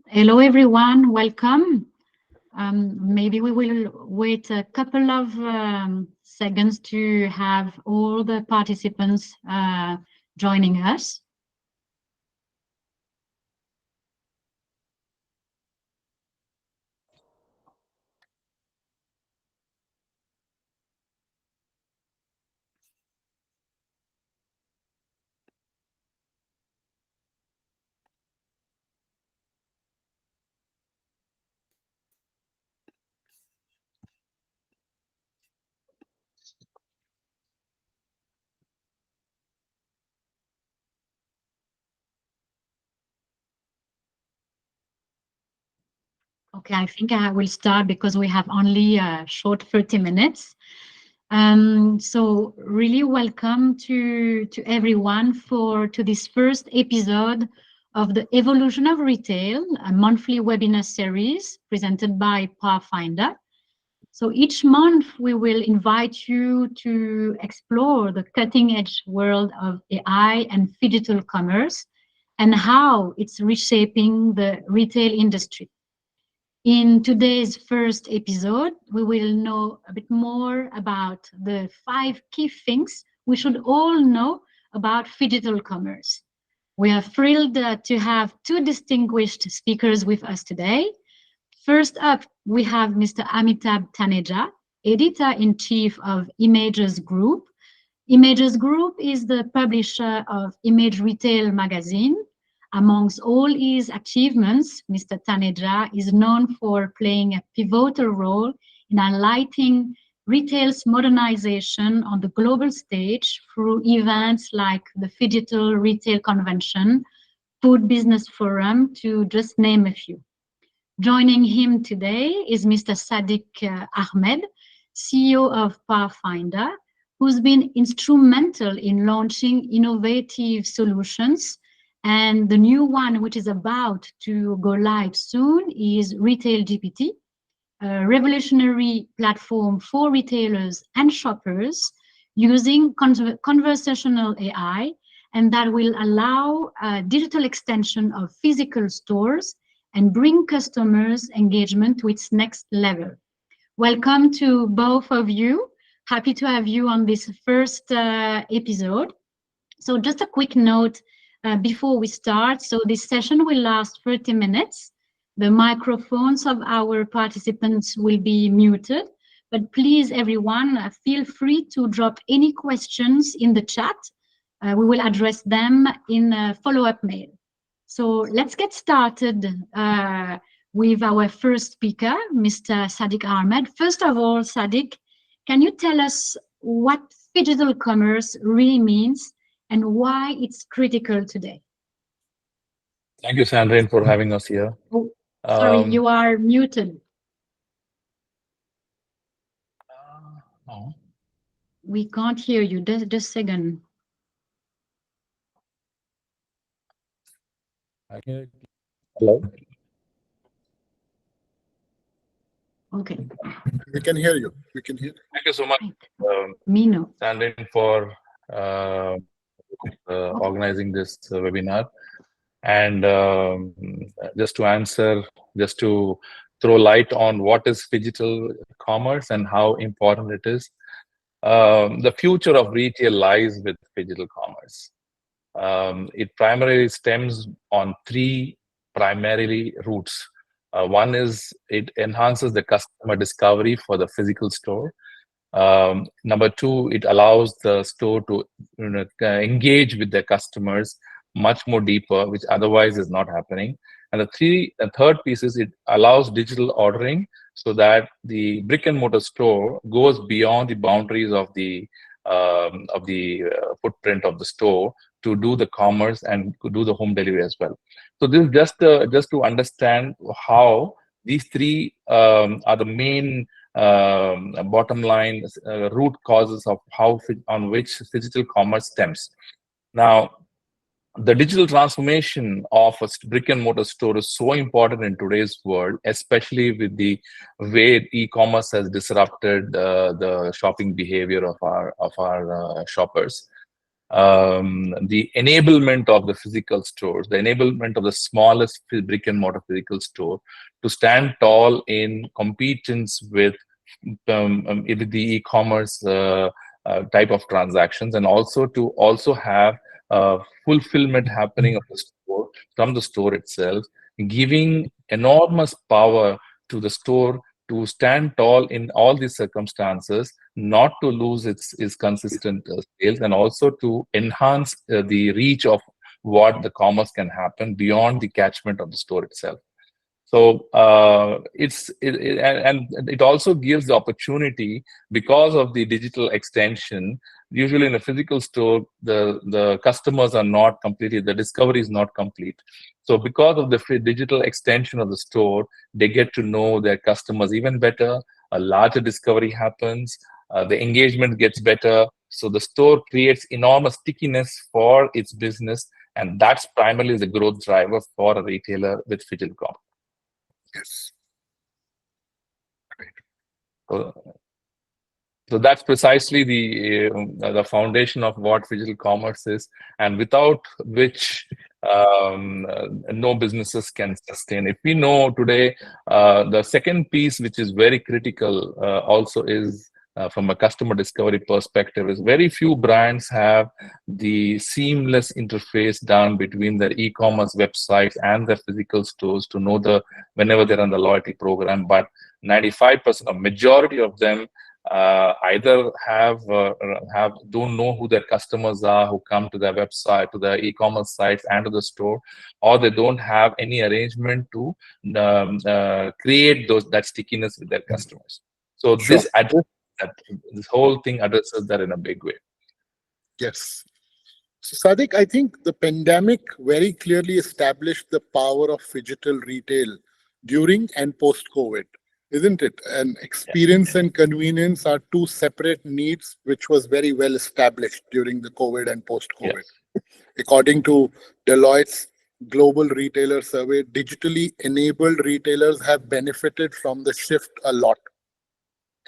Hello, everyone. Welcome. Maybe we will wait a couple of seconds to have all the participants joining us. Okay, I think I will start because we have only a short 30 minutes. So really welcome to everyone to this first episode of the Evolution of Retail, a monthly webinar series presented by Pathfinder. So each month we will invite you to explore the cutting edge world of AI and phygital commerce and how it's reshaping the retail industry. In today's first episode, we will know a bit more about the 5 key things we should all know about phygital commerce. We are thrilled to have 2 distinguished speakers with us today. First up, we have Mr. Amitabh Taneja, Editor-in-Chief of Images Group. Images Group is the publisher of Image Retail magazine. Amongst all his achievements, Mr. Taneja is known for playing a pivotal role in highlighting retail's modernization on the global stage through events like the Phygital Retail Convention, Food Business Forum, to just name a few. Joining him today is Mr. Sadique Ahmed, CEO of Pathfinder, who's been instrumental in launching innovative solutions. And the new one, which is about to go live soon, is RetailGPT, a revolutionary platform for retailers and shoppers using conversational AI, and that will allow a digital extension of physical stores and bring customers' engagement to its next level. Welcome to both of you. Happy to have you on this first episode. So just a quick note before we start. So this session will last 30 minutes. The microphones of our participants will be muted, but please, everyone, feel free to drop any questions in the chat. We will address them in a follow-up mail. So let's get started with our first speaker, Mr. Sadique Ahmed. First of all, Sadique, can you tell us what phygital commerce really means and why it's critical today? Thank you, Sandrine, for having us here. Oh, sorry, you are muted. No. We can't hear you. Just a second. Hello? Okay. We can hear you. We can hear. Thank you so much, Mino. Sandrine, for organizing this webinar. And just to throw light on what is phygital commerce and how important it is. The future of retail lies with phygital commerce. It primarily stems on 3 primarily roots. One is it enhances the customer discovery for the physical store. Number 2, it allows the store to engage with their customers much more deeper, which otherwise is not happening. And the third piece is it allows digital ordering so that the brick and mortar store goes beyond the boundaries of the footprint of the store to do the commerce and to do the home delivery as well. So this is just to understand how these 3 are the main bottom line root causes of on which digital commerce stems. Now, the digital transformation of a brick and mortar store is so important in today's world, especially with the way e-commerce has disrupted the shopping behavior of our shoppers. the enablement of the physical stores, the enablement of the smallest brick and mortar physical store to stand tall in competence with the e-commerce type of transactions, and also to also have fulfillment happening of the store from the store itself, giving enormous power to the store to stand tall in all these circumstances, not to lose its consistent sales, and also to enhance the reach of what the commerce can happen beyond the catchment of the store itself. So and it also gives the opportunity, because of the digital extension. Usually in a physical store, the customers are not completely, the discovery is not complete. So because of the digital extension of the store, they get to know their customers even better. A larger discovery happens. The engagement gets better. So the store creates enormous stickiness for its business, and that's primarily the growth driver for a retailer with Phygital Commerce. Yes. So that's precisely the foundation of what Phygital Commerce is, and without which no businesses can sustain. If we know today, the second piece, which is very critical, also is from a customer discovery perspective, is very few brands have the seamless interface done between their e-commerce websites and their physical stores to know whenever they're on the loyalty program. But 95% of majority of them either don't know who their customers are who come to their website, to their e-commerce sites and to the store, or they don't have any arrangement to create that stickiness with their customers. So Sure. this whole thing addresses that in a big way. Yes. So, Sadique, I think the pandemic very clearly established the power of phygital retail during and post-COVID, isn't it? And experience and convenience are two separate needs, which was very well established during the COVID and post-COVID. Yes. According to Deloitte's Global Retailer Survey, digitally enabled retailers have benefited from the shift a lot.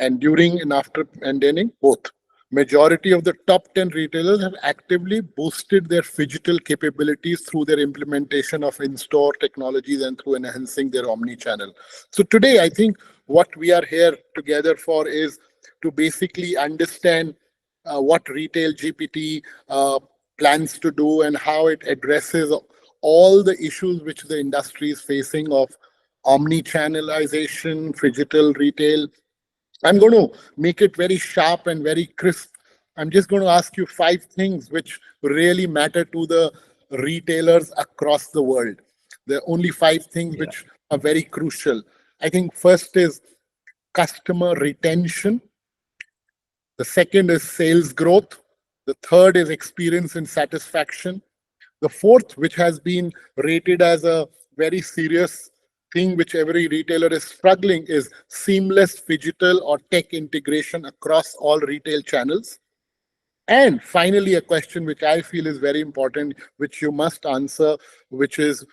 And during and after pandemic, both. Majority of the top 10 retailers have actively boosted their phygital capabilities through their implementation of in-store technologies and through enhancing their omni-channel. So today, I think what we are here together for is to basically understand what RetailGPT plans to do and how it addresses all the issues which the industry is facing of omni-channelization, phygital retail. I'm going to make it very sharp and very crisp. I'm just going to ask you 5 things which really matter to the retailers across the world. There are only 5 things which are very crucial. I think first is customer retention. The second is sales growth. The third is experience and satisfaction. The fourth, which has been rated as a very serious thing which every retailer is struggling, is seamless phygital or tech integration across all retail channels. And finally, a question which I feel is very important, which you must answer, which is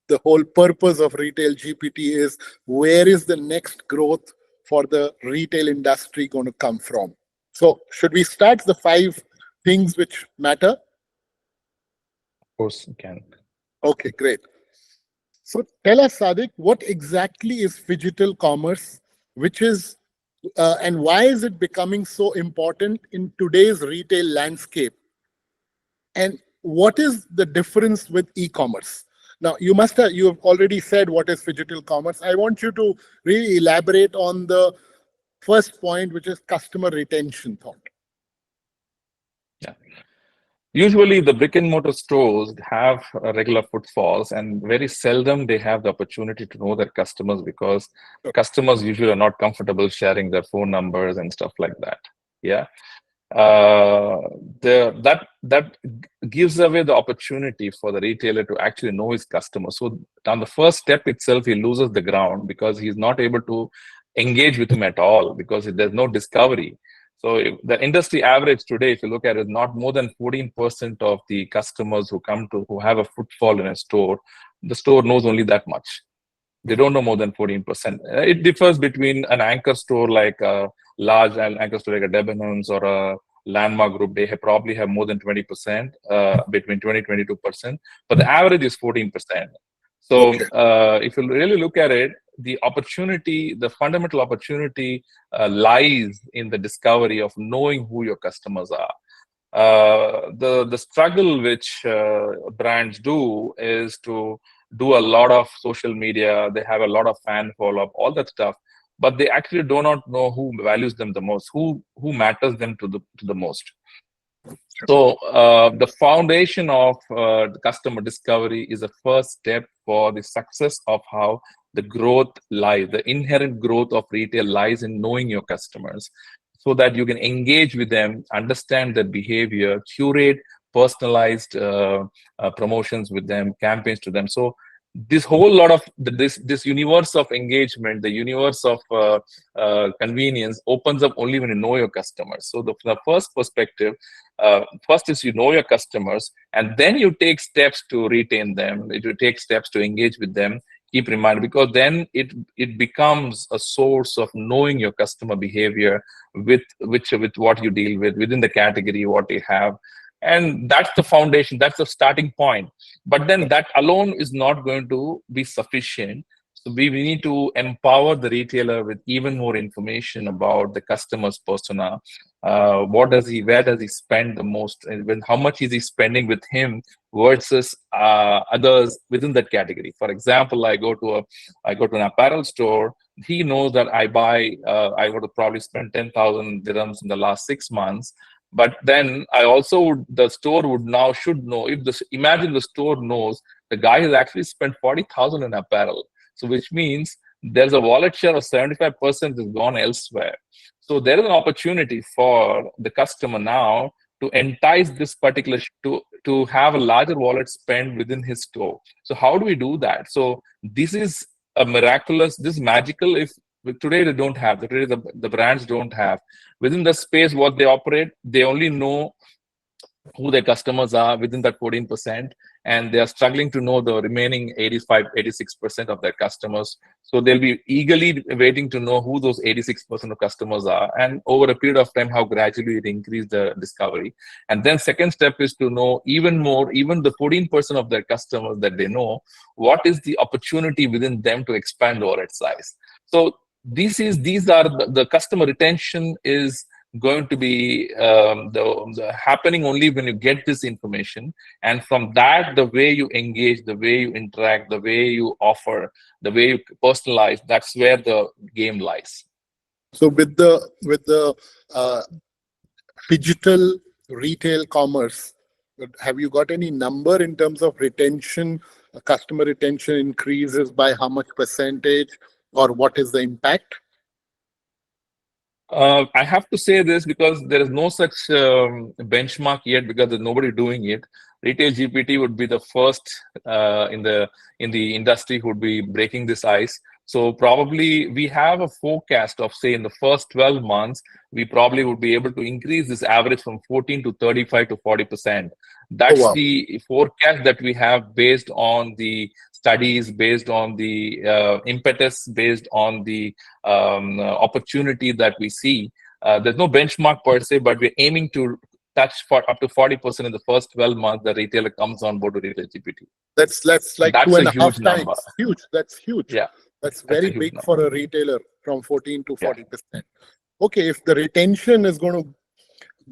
the whole purpose of RetailGPT, is where is the next growth for the retail industry going to come from? So should we start the 5 things which matter? Of course, you can. Okay, great. So tell us, Sadique, what exactly is Phygital Commerce, which is, and why is it becoming so important in today's retail landscape? And what is the difference with e-commerce? Now, you have already said what is Phygital Commerce. I want you to really elaborate on the first point, which is customer retention thought. Yeah. Usually the brick and mortar stores have regular footfalls, and very seldom they have the opportunity to know their customers, because customers usually are not comfortable sharing their phone numbers and stuff like that. Yeah. That gives away the opportunity for the retailer to actually know his customers. So on the first step itself, he loses the ground because he's not able to engage with him at all, because there's no discovery. So the industry average today, if you look at it, not more than 14% of the customers who have a footfall in a store, the store knows only that much. They don't know more than 14%. It differs between an anchor store like a large anchor store like a Debenhams or landmark group, they probably have more than 20%, between 20-22%, but the average is 14%. So Okay. if you really look at it, the opportunity, the fundamental opportunity lies in the discovery of knowing who your customers are. The struggle which brands do is to do a lot of social media. They have a lot of fan follow up, all that stuff, but they actually do not know who values them the most, who matters them to the most. So the foundation of the customer discovery is the first step for the success of how the growth lies. The inherent growth of retail lies in knowing your customers, so that you can engage with them, understand their behavior, curate personalized promotions with them, campaigns to them. So this whole lot of this universe of engagement, the universe of convenience opens up only when you know your customers. So the first perspective, first is you know your customers, and then you take steps to retain them. You take steps to engage with them, keep reminding, because then it becomes a source of knowing your customer behavior with what you deal with within the category, what they have. And that's the foundation, that's the starting point. But then that alone is not going to be sufficient. So we need to empower the retailer with even more information about the customer's persona. Where does he spend the most, and how much is he spending with him versus others within that category. For example, I go to an apparel store. He knows that I would have probably spent 10,000 dirhams in the last 6 months. But then the store should know, imagine the store knows the guy has actually spent 40,000 in apparel. So which means there's a wallet share of 75% has gone elsewhere. So there is an opportunity for the customer now to entice this particular to have a larger wallet spend within his store. So how do we do that? So this is magical. If today they don't have, today the brands don't have within the space what they operate, they only know who their customers are within that 14%, and they are struggling to know the remaining 85-86% of their customers. So they'll be eagerly waiting to know who those 86% of customers are, and over a period of time how gradually it increase the discovery. And then second step is to know even more, even the 14% of their customers that they know, what is the opportunity within them to expand the wallet size. So these are the customer retention is going to be the happening only when you get this information, and from that, the way you engage, the way you interact, the way you offer, the way you personalize, that's where the game lies. So with the Phygital retail commerce, have you got any number in terms of retention? Customer retention increases by how much percentage, or what is the impact? I have to say this because there is no such benchmark yet, because there's nobody doing it. RetailGPT would be the first in the industry who would be breaking this ice. So probably we have a forecast of, say, in the first 12 months, we probably would be able to increase this average from 14 to 35 to 40%. That's the forecast that we have based on the studies, based on the impetus, based on the opportunity that we see. There's no benchmark per se, but we're aiming to touch for up to 40% in the first 12 months the retailer comes on board to RetailGPT. That's like that's 2.5 a huge times. Number. Huge. That's huge. Yeah. That's very big number for a retailer, from 14 to 40%. Okay, if the retention is going to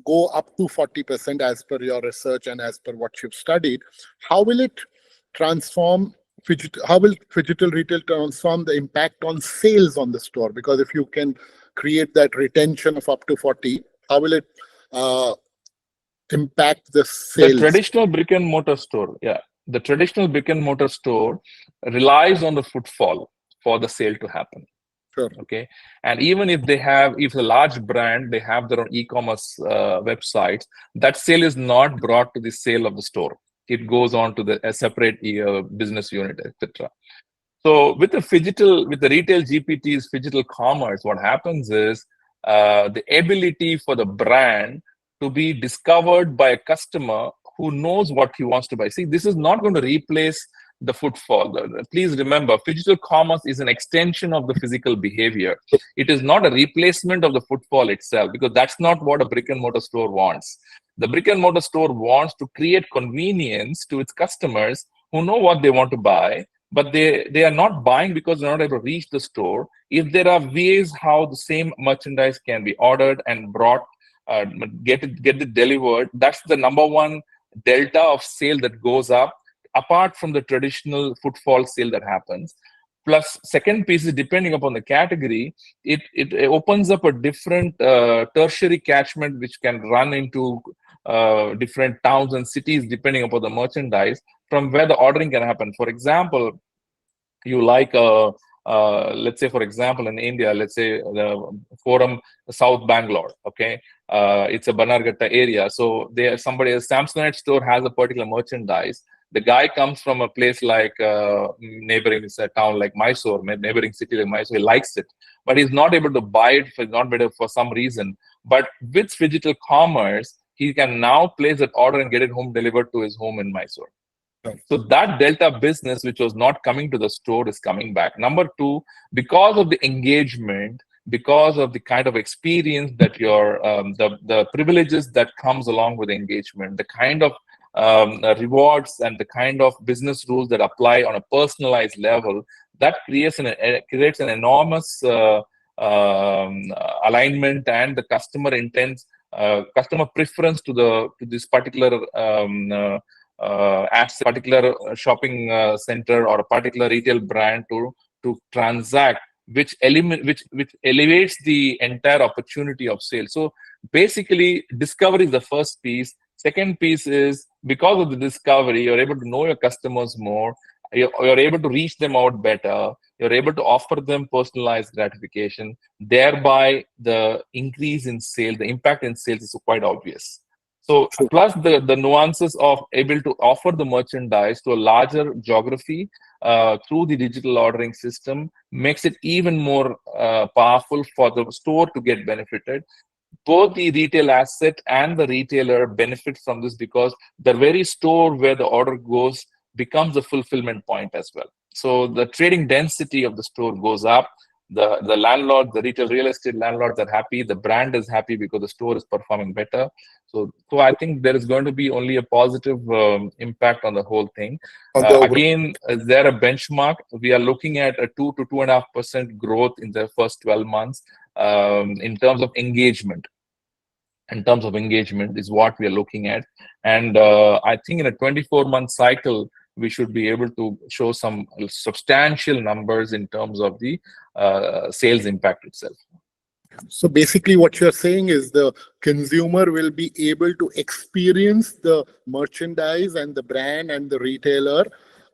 go up to 40% as per your research and as per what you've studied, how will it transform how will Phygital retail transform the impact on sales on the store? Because if you can create that retention of up to 40, how will it impact the sales? The traditional brick and mortar store, the traditional brick and mortar store relies on the footfall for the sale to happen. Sure. Okay, and even if if a large brand, they have their own e-commerce websites, that sale is not brought to the sale of the store. It goes on to a separate business unit, etc. So with the RetailGPT's Phygital Commerce, what happens is the ability for the brand to be discovered by a customer who knows what he wants to buy. See, this is not going to replace the footfall. Please remember, phygital commerce is an extension of the physical behavior. It is not a replacement of the footfall itself, because that's not what a brick and mortar store wants. The brick and mortar store wants to create convenience to its customers who know what they want to buy, but they are not buying because they're not able to reach the store. If there are ways how the same merchandise can be ordered and brought, get it delivered, that's the number one delta of sale that goes up, apart from the traditional footfall sale that happens. Plus, second piece is, depending upon the category, it opens up a different tertiary catchment which can run into different towns and cities depending upon the merchandise, from where the ordering can happen. For example, you like let's say, for example, in India, let's say the Forum South Bangalore, okay, it's a Banarghatta area. So there, somebody, a Samsonite store has a particular merchandise. The guy comes from a place like neighboring town like Mysore, neighboring city like Mysore. He likes it, but he's not able to buy it for some reason. But with phygital commerce, he can now place that order and get it home delivered to his home in Mysore. So that delta business, which was not coming to the store, is coming back. Number two, because of the engagement, because of the kind of experience that your the privileges that comes along with engagement, the kind of rewards and the kind of business rules that apply on a personalized level, that creates an enormous alignment and the customer intent, customer preference to this particular at a particular shopping center or a particular retail brand to transact, which elevates the entire opportunity of sale. So basically, discovery is the first piece. Second piece is, because of the discovery, you're able to know your customers more. You're able to reach them out better. You're able to offer them personalized gratification. Thereby, the increase in sales, the impact in sales is quite obvious. So plus the nuances of able to offer the merchandise to a larger geography through the digital ordering system makes it even more powerful for the store to get benefited. Both the retail asset and the retailer benefit from this, because the very store where the order goes becomes a fulfillment point as well. So the trading density of the store goes up. The landlord, the retail real estate landlords are happy. The brand is happy because the store is performing better. So I think there is going to be only a positive impact on the whole thing. Again, is there a benchmark? We are looking at a 2 to 2.5% growth in the first 12 months in terms of engagement. In terms of engagement is what we are looking at. And I think in a 24-month cycle, we should be able to show some substantial numbers in terms of the sales impact itself. So basically what you're saying is the consumer will be able to experience the merchandise and the brand and the retailer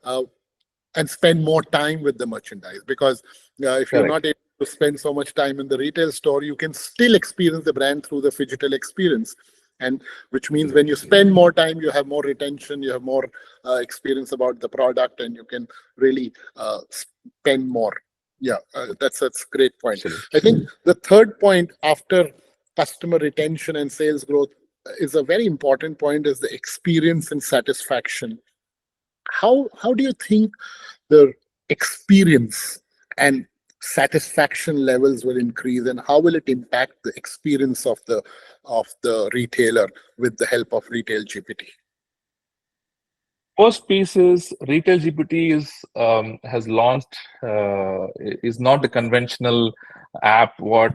and spend more time with the merchandise. Because if you're not able to spend so much time in the retail store, you can still experience the brand through the phygital experience. And which means when you spend more time, you have more retention, you have more experience about the product, and you can really spend more. Yeah, that's a great point. I think the third point after customer retention and sales growth is a very important point, is the experience and satisfaction. How do you think the experience and satisfaction levels will increase, and how will it impact the experience of the retailer with the help of RetailGPT? First piece is RetailGPT has launched is not the conventional app what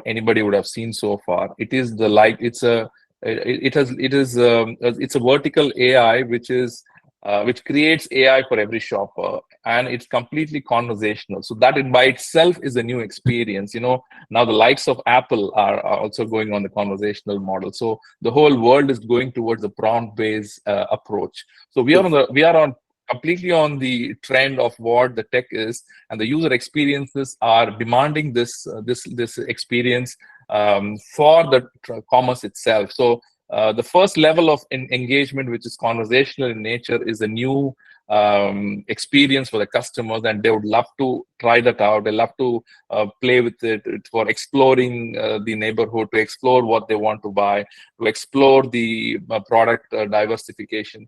anybody would have seen so far. It is it's a vertical AI which creates AI for every shopper, and it's completely conversational. So that by itself is a new experience. Now the likes of Apple are also going on the conversational model. So the whole world is going towards a prompt-based approach. So we are completely on the trend of what the tech is, and the user experiences are demanding this experience for the commerce itself. So the first level of engagement, which is conversational in nature, is a new experience for the customers, and they would love to try that out. They love to play with it for exploring the neighborhood, to explore what they want to buy, to explore the product diversification.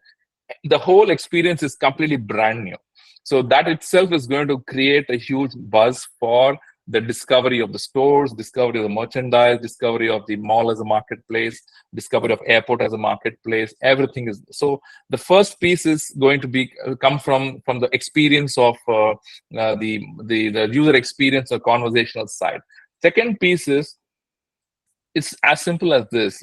the whole experience is completely brand new. So that itself is going to create a huge buzz for the discovery of the stores, discovery of the merchandise, discovery of the mall as a marketplace, discovery of airport as a marketplace. Everything is so. The first piece is going to be come from the experience of the user experience or conversational side. Second piece is it's as simple as this.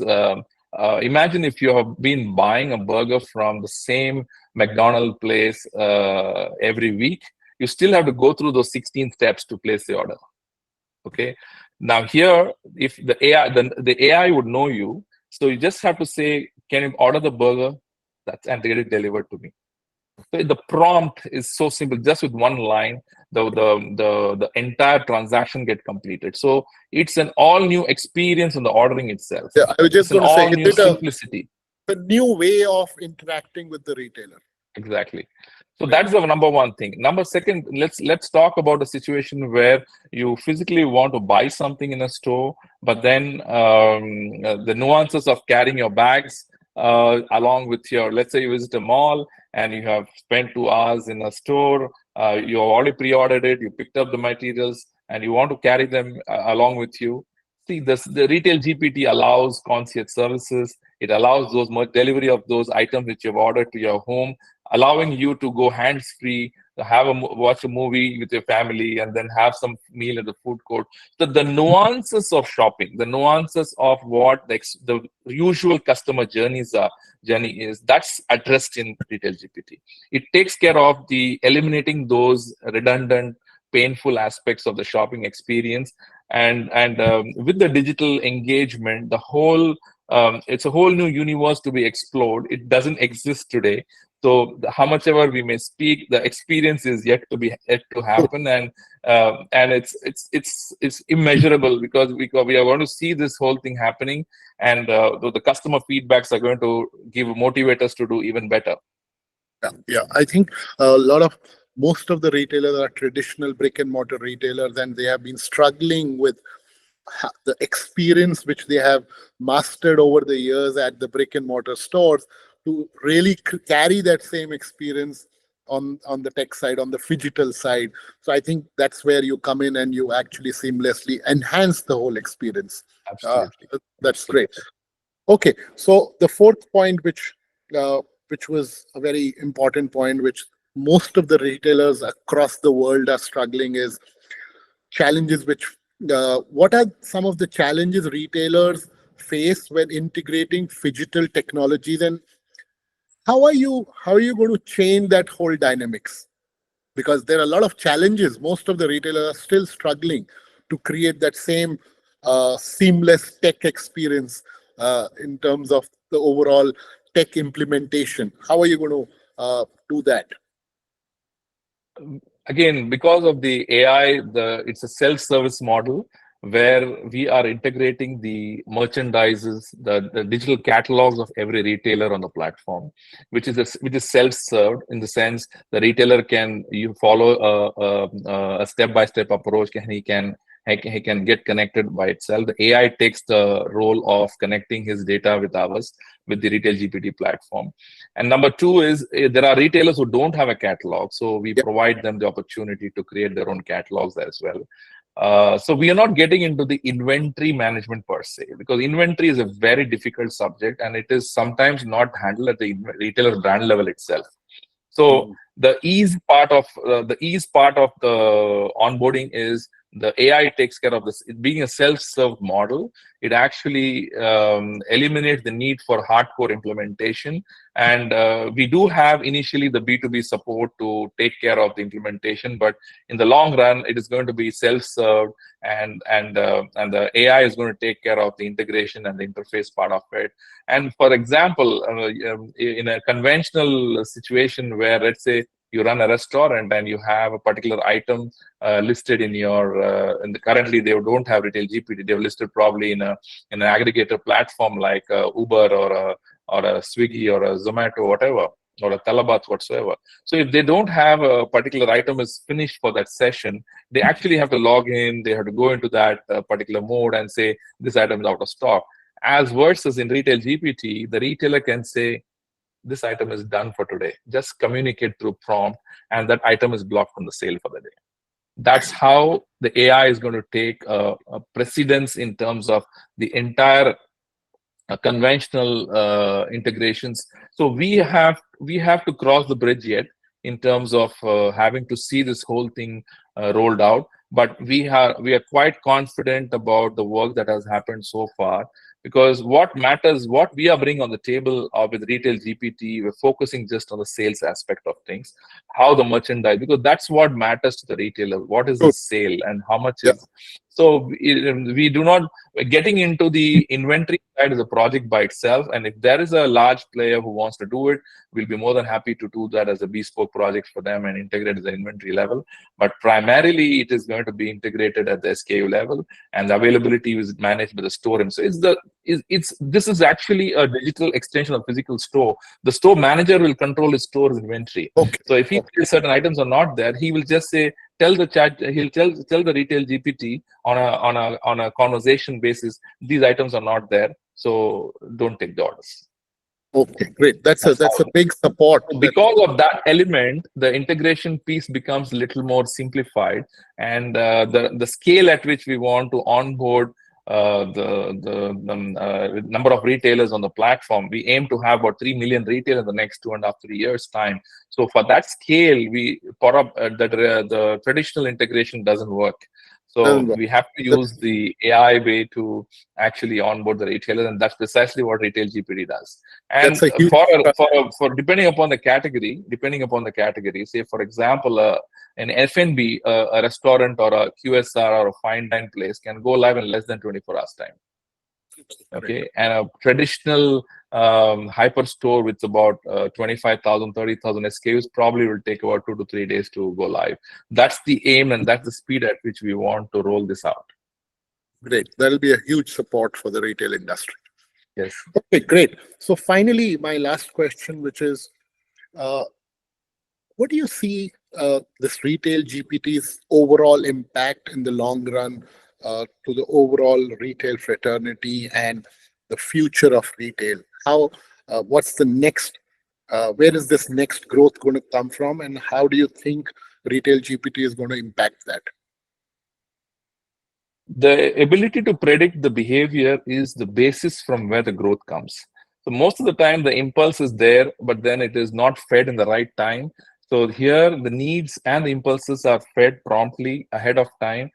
Imagine if you have been buying a burger from the same McDonald's place every week, you still have to go through those 16 steps to place the order. Okay. Now here, if the AI, the AI would know you, so you just have to say, "Can you order the burger?" And get it delivered to me. So the prompt is so simple. Just with one line, the entire transaction get completed. So it's an all new experience in the ordering itself. Yeah, I was just It's an going to say, all new is it simplicity. a new way of interacting with the retailer? Exactly. So that's the number one thing. Number second, let's talk about a situation where you physically want to buy something in a store, but then the nuances of carrying your bags along with your, let's say you visit a mall and you have spent 2 hours in a store, you have already pre-ordered it, you picked up the materials, and you want to carry them along with you. See, the retail GPT allows concierge services. It allows those delivery of those items which you've ordered to your home, allowing you to go hands-free, watch a movie with your family, and then have some meal at the food court. So the nuances of shopping, the nuances of what the usual customer journey is, that's addressed in Retail GPT. It takes care of the eliminating those redundant, painful aspects of the shopping experience, and with the digital engagement, the whole it's a whole new universe to be explored. It doesn't exist today. So how much ever we may speak, the experience is yet to happen, and it's immeasurable because we are going to see this whole thing happening, and the customer feedbacks are going to motivate us to do even better. Yeah. I think most of the retailers are traditional brick and mortar retailers, and they have been struggling with the experience which they have mastered over the years at the brick and mortar stores to really carry that same experience on the tech side, on the phygital side. So I think that's where you come in and you actually seamlessly enhance the whole experience. Absolutely. That's great. Okay, so the fourth point, which was a very important point, which most of the retailers across the world are struggling, is challenges which what are some of the challenges retailers face when integrating phygital technologies, and how are you going to change that whole dynamics? Because there are a lot of challenges. Most of the retailers are still struggling to create that same seamless tech experience in terms of the overall tech implementation. How are you going to do that? Again, because of the AI, it's a self-service model where we are integrating the merchandises, the digital catalogs of every retailer on the platform, which is self-served in the sense the retailer can follow a step-by-step approach, and he can get connected by itself. The AI takes the role of connecting his data with ours with the Retail GPT platform. And number two is there are retailers who don't have a catalog, so we provide them the opportunity to create their own catalogs as well. So we are not getting into the inventory management per se, because inventory is a very difficult subject and it is sometimes not handled at the retailer brand level itself. So the ease part of the onboarding is the AI takes care of this. It being a self-serve model, it actually eliminates the need for hardcore implementation. And we do have initially the B2B support to take care of the implementation, but in the long run, it is going to be self-served, and the AI is going to take care of the integration and the interface part of it. And for example, in a conventional situation where, let's say, you run a restaurant and you have a particular item listed in your currently they don't have Retail GPT. They're listed probably in an aggregator platform like Uber or a Swiggy or a Zomato, whatever, or a Talabat whatsoever. So if they don't have a particular item is finished for that session, they actually have to log in. They have to go into that particular mode and say this item is out of stock. As versus in Retail GPT, the retailer can say, this item is done for today. Just communicate through prompt, and that item is blocked from the sale for the day. That's how the AI is going to take a precedence in terms of the entire conventional integrations. So we have to cross the bridge yet in terms of having to see this whole thing rolled out. But we are quite confident about the work that has happened so far, because what matters, what we are bringing on the table with Retail GPT, we're focusing just on the sales aspect of things, how the merchandise, because that's what matters to the retailer. What is the sale and how much Yeah. is. So we do not getting into the inventory side is a project by itself, and if there is a large player who wants to do it, we'll be more than happy to do that as a bespoke project for them and integrate at the inventory level. But primarily, it is going to be integrated at the SKU level, and the availability is managed by the store. And so this is actually a digital extension of physical store. The store manager will control his store's inventory. Okay. So if he feels certain items are not there, he will just say, he'll tell the Retail GPT on a conversation basis, these items are not there, so don't take the orders. Okay, great. That's a big support. Because of that element, the integration piece becomes a little more simplified, and the scale at which we want to onboard the number of retailers on the platform, we aim to have about 3 million retailers in the next 2.5 to 3 years time. So for that scale, the traditional integration doesn't work. So we have to use the AI way to actually onboard the retailer, and that's precisely what RetailGPT does. And for depending upon the category, say for example, an F&B, a restaurant or a QSR or a fine dine place can go live in less than 24 hours time. Okay, and a traditional hyper store with about 25,000, 30,000 SKUs probably will take about 2 to 3 days to go live. That's the aim, and that's the speed at which we want to roll this out. Great. That'll be a huge support for the retail industry. Yes. Okay, great. So finally, my last question, which is, what do you see this RetailGPT's overall impact in the long run to the overall retail fraternity and the future of retail? What's the next, where is this next growth going to come from, and how do you think RetailGPT is going to impact that? The ability to predict the behavior is the basis from where the growth comes. So most of the time, the impulse is there, but then it is not fed in the right time. So here, the needs and the impulses are fed promptly ahead of time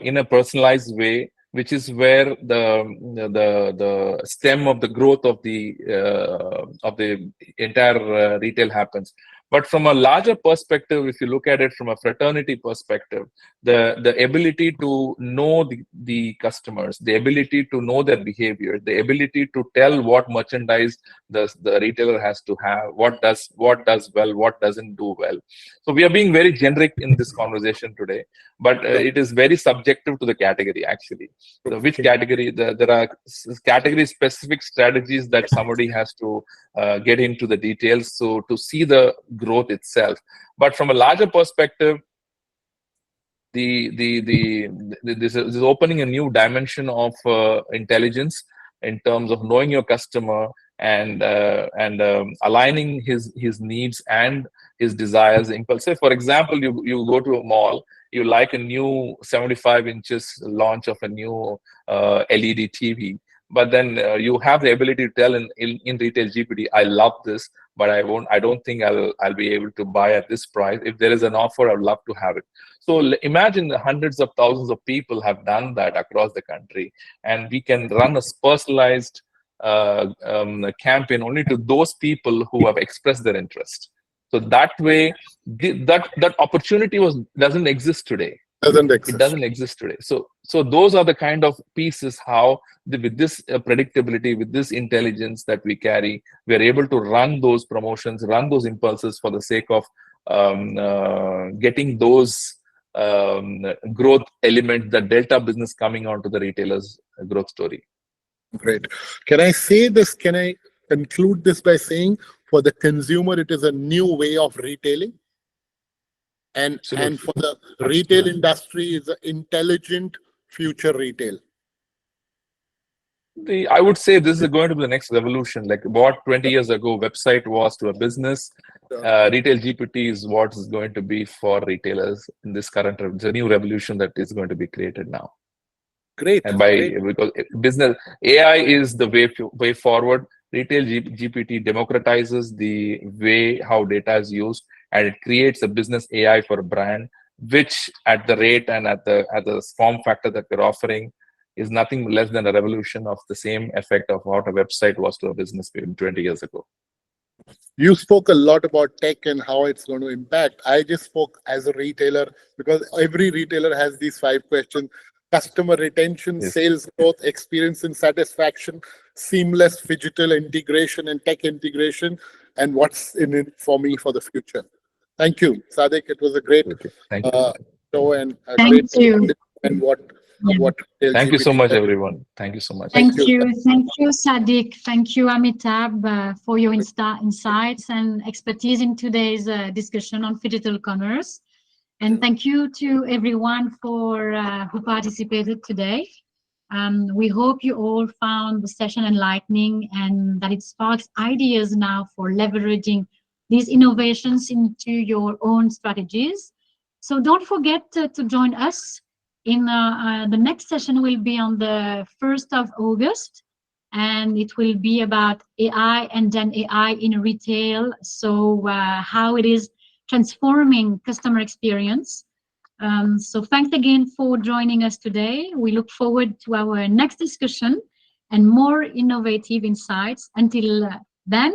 in a personalized way, which is where the stem of the growth of the entire retail happens. But from a larger perspective, if you look at it from a fraternity perspective, the ability to know the customers, the ability to know their behavior, the ability to tell what merchandise the retailer has to have, what does well, what doesn't do well. So we are being very generic in this conversation today, but it is very subjective to the category actually. So which category? There are category specific strategies that somebody has to get into the details so to see the growth itself. But from a larger perspective, this is opening a new dimension of intelligence in terms of knowing your customer and aligning his needs and his desires. Impulse. Say, for example, you go to a mall, you like a new 75 inches launch of a new LED TV. But then you have the ability to tell in RetailGPT, I love this, but I don't think I'll be able to buy at this price. If there is an offer, I'd love to have it. So imagine the hundreds of thousands of people have done that across the country, and we can run a personalized campaign only to those people who have expressed their interest. So that way, that opportunity doesn't exist today. It doesn't exist today. So those are the kind of pieces how with this predictability, with this intelligence that we carry, we are able to run those promotions, run those impulses for the sake of getting those growth elements, the delta business coming onto the retailer's growth story. Great. Can I say this? Can I conclude this by saying, for the consumer, it is a new way of retailing? And for the retail industry, is an intelligent future retail. I would say this is going to be the next revolution. Like what 20 years ago website was to a business, Retail GPT is what is going to be for retailers in this current. It's a new revolution that is going to be created now. Great. And because business AI is the way forward. Retail GPT democratizes the way how data is used, and it creates a business AI for a brand, which at the rate and at the form factor that we're offering is nothing less than a revolution of the same effect of what a website was to a business 20 years ago. You spoke a lot about tech and how it's going to impact. I just spoke as a retailer, because every retailer has these 5 questions: customer retention, Yes. sales growth, experience and satisfaction, seamless digital integration and tech integration, and what's in it for me for the future. Thank you, Sadique. It was a great Thank you. show and a Thank great you. and what Thank you so RetailGPT much, does. everyone. Thank you so much. Thank you. Thank you, Sadique. Thank you, Amitabh, for your insights and expertise in today's discussion on Phygital Commerce. And thank you to everyone for who participated today. We hope you all found the session enlightening and that it sparks ideas now for leveraging these innovations into your own strategies. So don't forget to join us. In the next session will be on the 1st of August, and it will be about AI and Gen AI in retail. So how it is transforming customer experience. So thanks again for joining us today. We look forward to our next discussion and more innovative insights. Until then,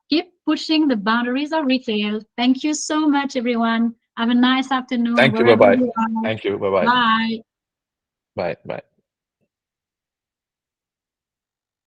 keep pushing the boundaries of retail. Thank you so much, everyone. Have a nice afternoon. Thank you. Bye-bye. Thank you. Bye-bye. Bye. Bye. Bye.